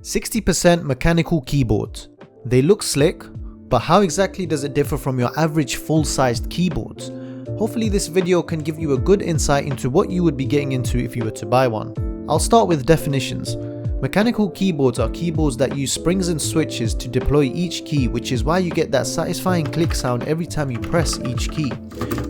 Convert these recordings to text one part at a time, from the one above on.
60% mechanical keyboards. They look slick, but how exactly does it differ from your average full-sized keyboards? Hopefully this video can give you a good insight into what you would be getting into if you were to buy one. I'll start with definitions. Mechanical keyboards are keyboards that use springs and switches to deploy each key, which is why you get that satisfying click sound every time you press each key.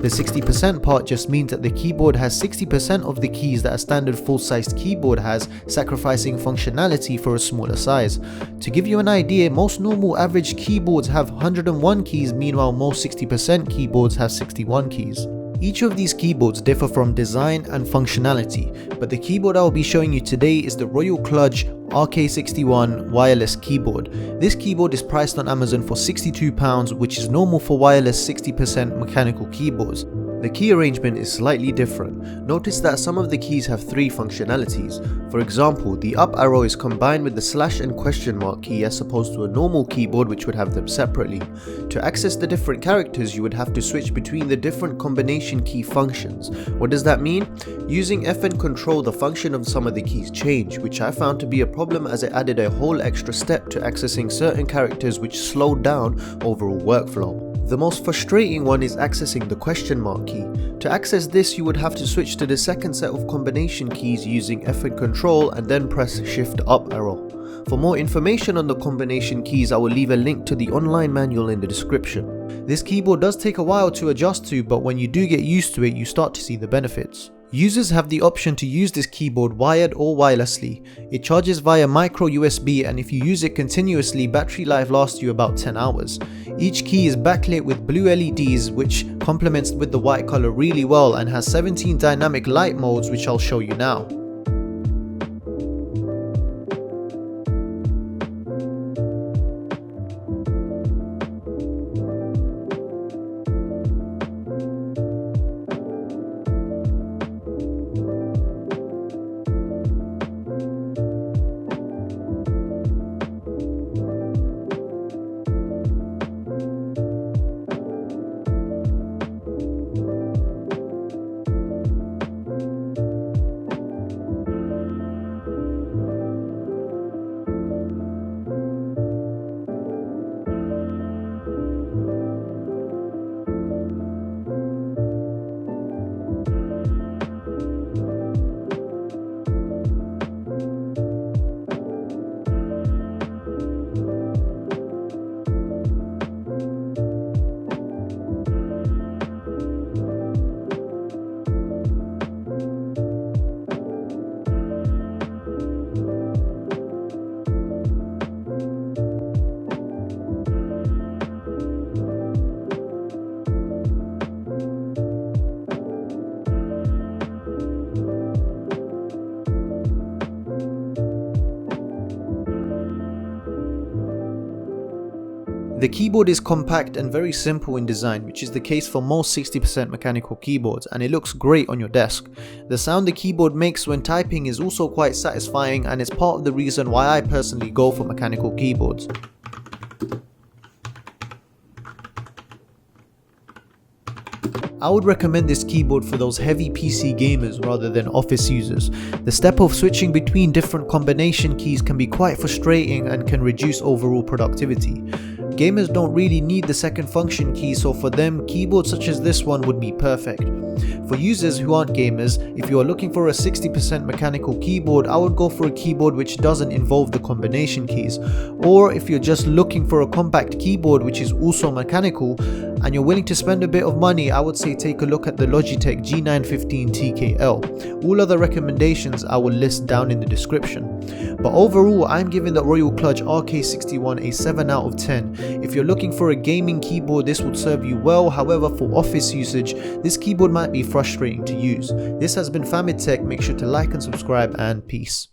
The 60% part just means that the keyboard has 60% of the keys that a standard full-sized keyboard has, sacrificing functionality for a smaller size. To give you an idea, most normal average keyboards have 101 keys, meanwhile most 60% keyboards have 61 keys. Each of these keyboards differ from design and functionality, but the keyboard I will be showing you today is the Royal Kludge RK61 wireless keyboard. This keyboard is priced on Amazon for £62, which is normal for wireless 60% mechanical keyboards. The key arrangement is slightly different. Notice that some of the keys have three functionalities. For example, the up arrow is combined with the slash and question mark key as opposed to a normal keyboard which would have them separately. To access the different characters, you would have to switch between the different combination key functions. What does that mean? Using F and Control, the function of some of the keys change, which I found to be a problem as it added a whole extra step to accessing certain characters, which slowed down overall workflow. The most frustrating one is accessing the question mark key. To access this, you would have to switch to the second set of combination keys using F and Control and then press Shift up arrow. For more information on the combination keys, I will leave a link to the online manual in the description. This keyboard does take a while to adjust to, but when you do get used to it, you start to see the benefits. Users have the option to use this keyboard wired or wirelessly. It charges via micro USB, and if you use it continuously, battery life lasts you about 10 hours. Each key is backlit with blue LEDs, which complements with the white color really well and has 17 dynamic light modes, which I'll show you now. The keyboard is compact and very simple in design, which is the case for most 60% mechanical keyboards, and it looks great on your desk. The sound the keyboard makes when typing is also quite satisfying, and it's part of the reason why I personally go for mechanical keyboards. I would recommend this keyboard for those heavy PC gamers rather than office users. The step of switching between different combination keys can be quite frustrating and can reduce overall productivity. Gamers don't really need the second function key, so for them, keyboards such as this one would be perfect. For users who aren't gamers, if you are looking for a 60% mechanical keyboard, I would go for a keyboard which doesn't involve the combination keys. Or if you're just looking for a compact keyboard which is also mechanical and you're willing to spend a bit of money, I would say take a look at the Logitech G915 TKL. All other recommendations I will list down in the description. But overall, I'm giving the Royal Kludge RK61 a 7 out of 10. If you're looking for a gaming keyboard, this would serve you well. However, for office usage, this keyboard might be frustrating to use. This has been FamidTech. Make sure to like and subscribe, and peace.